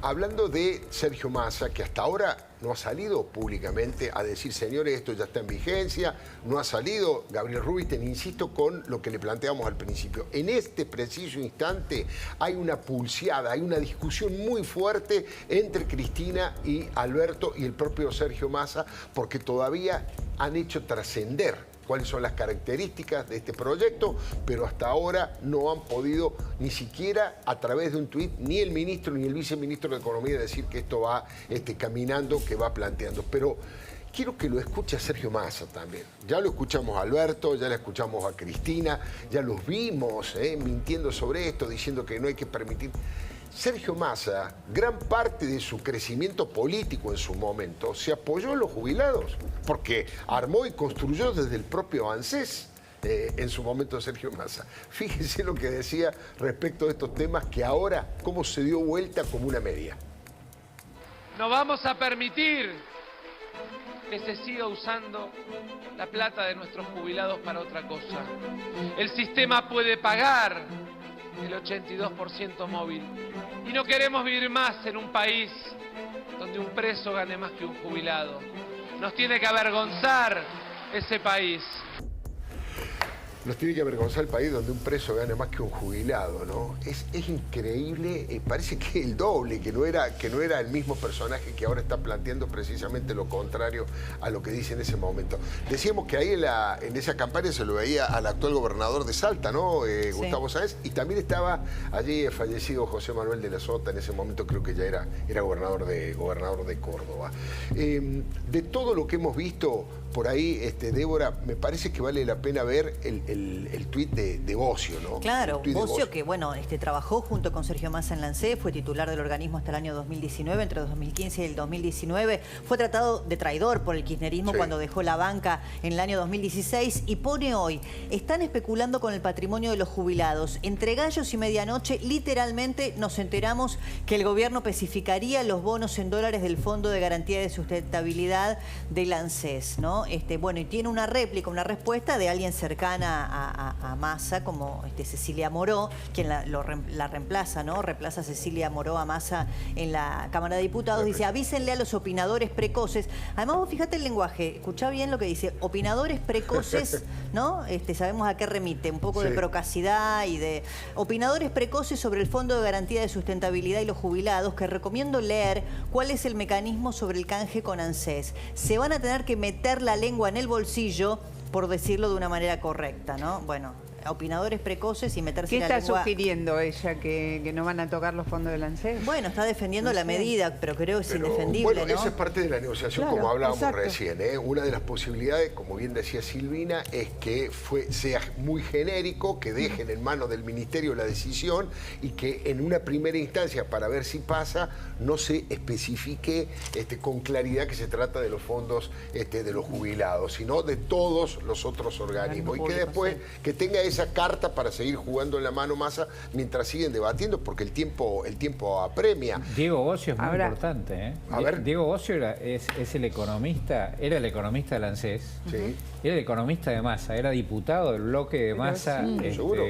hablando de Sergio Massa, que hasta ahora no ha salido públicamente a decir, señores, esto ya está en vigencia, no ha salido Gabriel Rubinstein, insisto con lo que le planteamos al principio. En este preciso instante hay una pulseada, hay una discusión muy fuerte entre Cristina y Alberto y el propio Sergio Massa, porque todavía han hecho trascender cuáles son las características de este proyecto, pero hasta ahora no han podido ni siquiera a través de un tuit ni el ministro ni el viceministro de Economía decir que esto va caminando, que va planteando. Pero quiero que lo escuche a Sergio Massa también. Ya lo escuchamos a Alberto, ya le escuchamos a Cristina, ya los vimos mintiendo sobre esto, diciendo que no hay que permitir. Sergio Massa, gran parte de su crecimiento político en su momento se apoyó en los jubilados, porque armó y construyó desde el propio ANSES en su momento Sergio Massa. Fíjense lo que decía respecto de estos temas, que ahora cómo se dio vuelta como una media. No vamos a permitir que se siga usando la plata de nuestros jubilados para otra cosa. El sistema puede pagar el 82% móvil. Y no queremos vivir más en un país donde un preso gane más que un jubilado. Nos tiene que avergonzar ese país. Nos tiene que avergonzar el país donde un preso gane más que un jubilado, ¿no? Es increíble, parece que el doble, que no era el mismo personaje que ahora está planteando precisamente lo contrario a lo que dice en ese momento. Decíamos que ahí en esa campaña se lo veía al actual gobernador de Salta, ¿no? Gustavo Sáenz, y también estaba allí el fallecido José Manuel de la Sota, en ese momento creo que ya era gobernador de Córdoba. De todo lo que hemos visto por ahí, Débora, me parece que vale la pena ver el tuit de Bocio, ¿no? Claro, Bocio que, bueno, trabajó junto con Sergio Massa en la ANSES, fue titular del organismo hasta el año 2019, entre 2015 y el 2019. Fue tratado de traidor por el kirchnerismo cuando dejó la banca en el año 2016 y pone hoy, están especulando con el patrimonio de los jubilados. Entre gallos y medianoche, literalmente nos enteramos que el gobierno especificaría los bonos en dólares del Fondo de Garantía de Sustentabilidad del ANSES, ¿no? Bueno, y tiene una réplica, una respuesta de alguien cercana a Massa, como Cecilia Moró, quien la reemplaza, ¿no? Reemplaza a Cecilia Moró a Massa en la Cámara de Diputados. Dice, avísenle a los opinadores precoces. Además, vos fíjate el lenguaje, escuchá bien lo que dice, opinadores precoces, ¿no? Sabemos a qué remite, un poco de procacidad y de opinadores precoces sobre el Fondo de Garantía de Sustentabilidad y los jubilados, que recomiendo leer cuál es el mecanismo sobre el canje con ANSES. Se van a tener que meter la lengua en el bolsillo, por decirlo de una manera correcta, ¿no? Bueno, opinadores precoces y meterse ¿Qué la está lengua. sugiriendo ella? ¿Que no van a tocar los fondos del ANSES? Bueno, está defendiendo la medida, pero creo que es indefendible, bueno, ¿no? esa es parte de la negociación, Claro, como hablábamos exacto. recién. Una de las posibilidades, como bien decía Silvina, es que sea muy genérico, que dejen en manos del Ministerio la decisión y que en una primera instancia, para ver si pasa, no se especifique con claridad que se trata de los fondos de los jubilados, sino de todos los otros organismos. Y que después que tenga esa carta para seguir jugando en la mano masa mientras siguen debatiendo, porque el tiempo apremia. Diego Bossio es muy importante, ¿eh? A ver. Diego Bossio es el economista, era el economista del ANSES, Sí. era el economista de Massa, era diputado del bloque de Massa, seguro.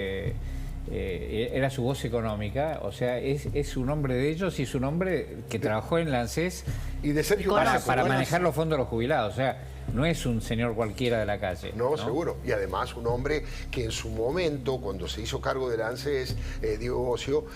era su voz económica, o sea, es un hombre de ellos y es un hombre que trabajó en el ANSES Y de Sergio para Massa, manejar los fondos de los jubilados, o sea, no es un señor cualquiera de la calle. No, seguro. Y además un hombre que en su momento, cuando se hizo cargo del ANSES, Diego Bossio,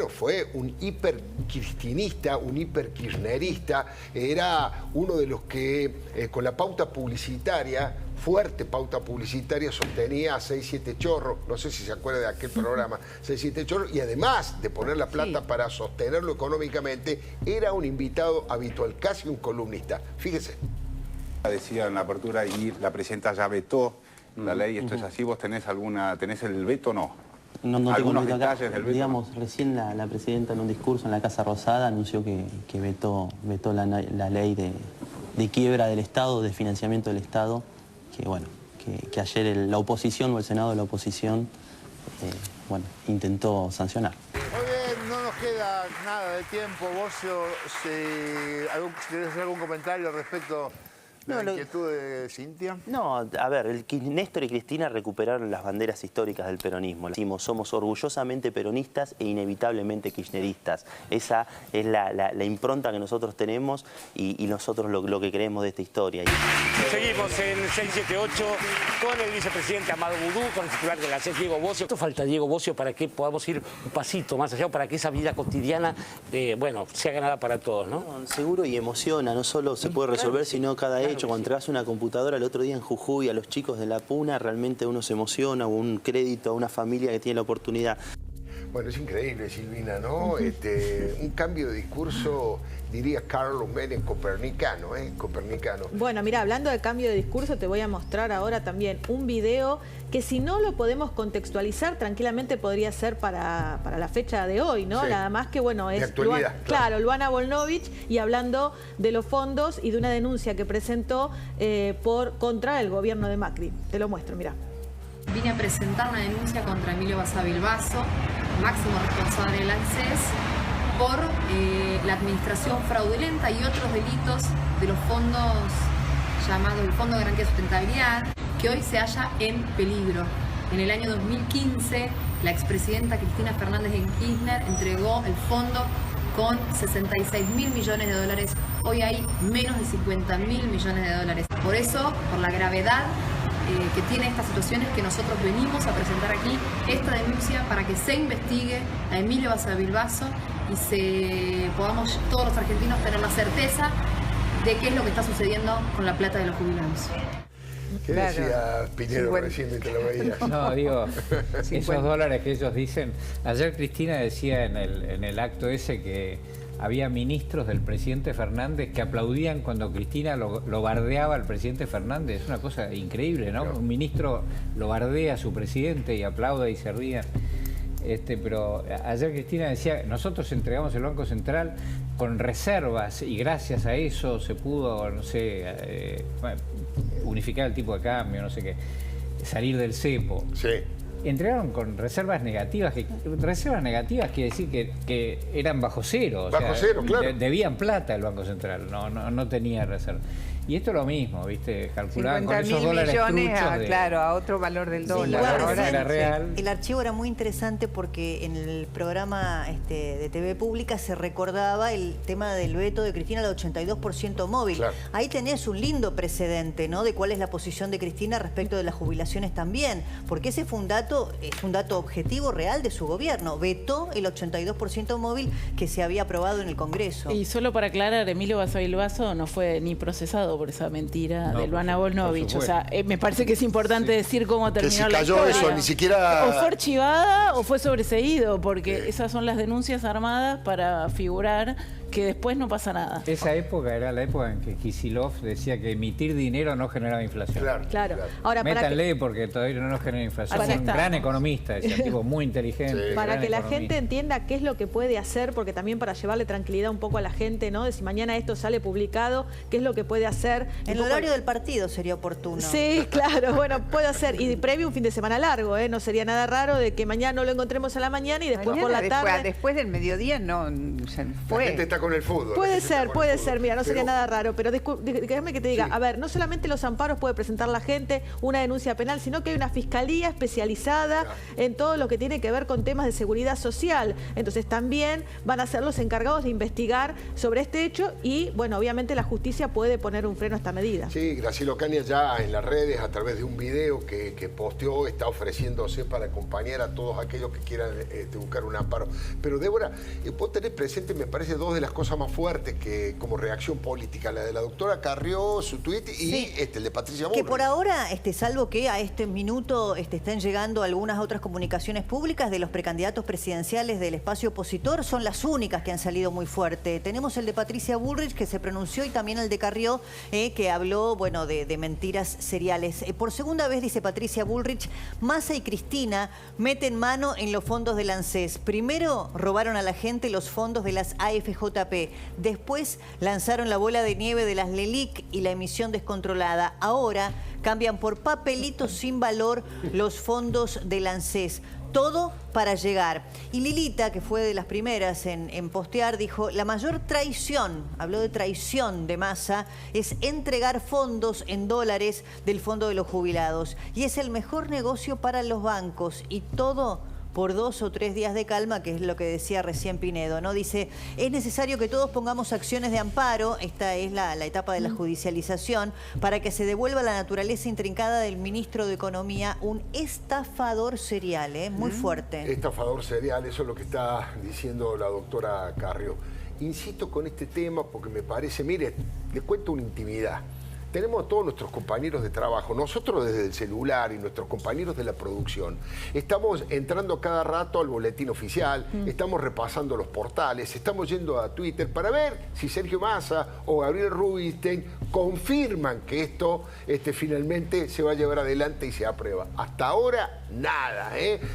fue un hipercristinista, un hiperkirchnerista, era uno de los que con la pauta publicitaria, fuerte pauta publicitaria, sostenía a 6-7 chorros, no sé si se acuerda de aquel programa, 6-7 chorros, y además de poner la plata para sostenerlo económicamente, era un invitado habitual, casi un columnista. Fíjese. Decía en la apertura y la presidenta ya vetó la ley, esto es así, ¿vos tenés el veto o no? No tengo ¿Algunos el veto acá. detalles del veto? Digamos, recién la presidenta en un discurso en la Casa Rosada anunció que vetó la ley de quiebra del Estado, de financiamiento del Estado, que ayer la oposición o el Senado de la oposición intentó sancionar. Muy bien, no nos queda nada de tiempo. Bossio, si querés hacer algún comentario respecto de la inquietud de Cintia. No, a ver, Néstor y Cristina recuperaron las banderas históricas del peronismo. Decimos, somos orgullosamente peronistas e inevitablemente kirchneristas. Esa es la impronta que nosotros tenemos y nosotros lo que creemos de esta historia. Seguimos en 678 con el vicepresidente Amado Boudou, con el titular de la ANSES, Diego Bossio. ¿Cuánto falta, Diego Bossio, para que podamos ir un pasito más allá, para que esa vida cotidiana, sea ganada para todos, ¿no? Seguro y emociona, no solo se puede resolver, sino cada hecho. Cuando entregas una computadora el otro día en Jujuy a los chicos de La Puna, realmente uno se emociona, o un crédito a una familia que tiene la oportunidad. Bueno, es increíble, Silvina, ¿no? Un cambio de discurso, diría Carlos Menem, copernicano, Copernicano. Bueno, mira, hablando de cambio de discurso, te voy a mostrar ahora también un video que si no lo podemos contextualizar, tranquilamente podría ser para la fecha de hoy, ¿no? Sí. Nada más que, bueno, es Luana Volnovich, y hablando de los fondos y de una denuncia que presentó contra el gobierno de Macri. Te lo muestro, mira. Vine a presentar una denuncia contra Emilio Basavilbaso, máximo responsable del ANSES, por la administración fraudulenta y otros delitos de los fondos llamados el Fondo de Garantía de Sustentabilidad, que hoy se halla en peligro. En el año 2015, la expresidenta Cristina Fernández de Kirchner entregó el fondo con 66.000 millones de dólares. Hoy hay menos de 50.000 millones de dólares. Por eso, por la gravedad que tiene estas situaciones, que nosotros venimos a presentar aquí esta denuncia para que se investigue a Emilio Basavilbaso y podamos todos los argentinos tener la certeza de qué es lo que está sucediendo con la plata de los jubilados. ¿Qué decía Pinero recién mientras lo veías? No, digo, esos dólares que ellos dicen. Ayer Cristina decía en el acto ese que había ministros del presidente Fernández que aplaudían cuando Cristina lo bardeaba al presidente Fernández. Es una cosa increíble, ¿no? Claro. Un ministro lo bardea a su presidente y aplaude y se ríen. Pero ayer Cristina decía, nosotros entregamos el Banco Central con reservas y gracias a eso se pudo, no sé, unificar el tipo de cambio, no sé qué, salir del cepo. Sí. Entregaron con reservas negativas, reservas negativas quiere decir que eran bajo cero. Bajo cero, claro. Debían plata el Banco Central, no tenía reserva. Y esto es lo mismo, ¿viste? Calculaban con esos dólares millones truchos a otro valor del dólar. Sí, ahora era real. El archivo era muy interesante porque en el programa de TV Pública se recordaba el tema del veto de Cristina al 82% móvil. Claro. Ahí tenés un lindo precedente, ¿no? De cuál es la posición de Cristina respecto de las jubilaciones también. Porque ese fue un dato objetivo real de su gobierno. Vetó el 82% móvil que se había aprobado en el Congreso. Y solo para aclarar, Emilio Basavilbaso no fue ni procesado pagado por esa mentira de Luana Volnovich. O sea, me parece que es importante decir cómo terminó la historia. Que si cayó eso, ni siquiera... O fue archivada o fue sobreseído, porque esas son las denuncias armadas para figurar que después no pasa nada. Esa época era la época en que Kicillof decía que emitir dinero no generaba inflación. Claro. Ahora, métanle porque todavía no nos genera inflación. Es un gran economista, es un tipo muy inteligente. Para que la gente entienda qué es lo que puede hacer, porque también para llevarle tranquilidad un poco a la gente, ¿no? De si mañana esto sale publicado, qué es lo que puede hacer. En el horario del partido sería oportuno. Sí, claro, bueno, puede hacer. Y previo un fin de semana largo, ¿eh? No sería nada raro de que mañana no lo encontremos a la mañana y después por la tarde. Después del mediodía no se fue. La gente está con el fútbol. Puede ser, mira, no sería nada raro, pero déjame que te diga, a ver, no solamente los amparos puede presentar la gente una denuncia penal, sino que hay una fiscalía especializada en todo lo que tiene que ver con temas de seguridad social. Entonces también van a ser los encargados de investigar sobre este hecho y, bueno, obviamente la justicia puede poner un freno a esta medida. Sí, Graciela Ocaña ya en las redes, a través de un video que posteó, está ofreciéndose para acompañar a todos aquellos que quieran buscar un amparo. Pero Débora, vos tenés presente, me parece, dos de las cosas más fuertes que como reacción política, la de la doctora Carrió, su tuit, y el de Patricia Bullrich. Que por ahora, salvo que a este minuto están llegando algunas otras comunicaciones públicas de los precandidatos presidenciales del espacio opositor, son las únicas que han salido muy fuerte. Tenemos el de Patricia Bullrich, que se pronunció, y también el de Carrió, que habló, bueno, de mentiras seriales. Por segunda vez, dice Patricia Bullrich, Massa y Cristina meten mano en los fondos del ANSES. Primero robaron a la gente los fondos de las AFJP. Después lanzaron la bola de nieve de las LELIC y la emisión descontrolada. Ahora cambian por papelitos sin valor los fondos del ANSES. Todo para llegar. Y Lilita, que fue de las primeras en postear, dijo, la mayor traición, habló de traición de Massa, es entregar fondos en dólares del Fondo de los Jubilados. Y es el mejor negocio para los bancos. Y todo por 2 o 3 días de calma, que es lo que decía recién Pinedo, ¿no? Dice, es necesario que todos pongamos acciones de amparo, esta es la etapa de la judicialización, para que se devuelva la naturaleza intrincada del ministro de Economía, un estafador serial, muy fuerte. Estafador serial, eso es lo que está diciendo la doctora Carrió. Insisto con este tema porque me parece, mire, le cuento una intimidad. Tenemos a todos nuestros compañeros de trabajo, nosotros desde el celular y nuestros compañeros de la producción, estamos entrando cada rato al boletín oficial, estamos repasando los portales, estamos yendo a Twitter para ver si Sergio Massa o Gabriel Rubinstein confirman que esto finalmente se va a llevar adelante y se aprueba. Hasta ahora, nada,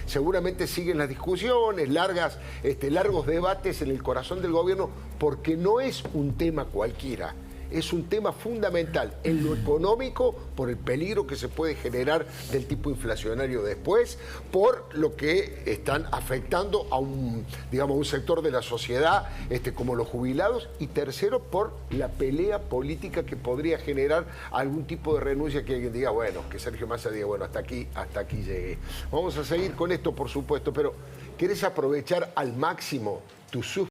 Seguramente siguen las discusiones, largos debates en el corazón del gobierno, porque no es un tema cualquiera. Es un tema fundamental en lo económico por el peligro que se puede generar del tipo inflacionario después, por lo que están afectando a un sector de la sociedad como los jubilados, y tercero, por la pelea política que podría generar algún tipo de renuncia, que alguien diga, bueno, que Sergio Massa diga, bueno, hasta aquí llegué. Vamos a seguir con esto, por supuesto, pero ¿querés aprovechar al máximo tu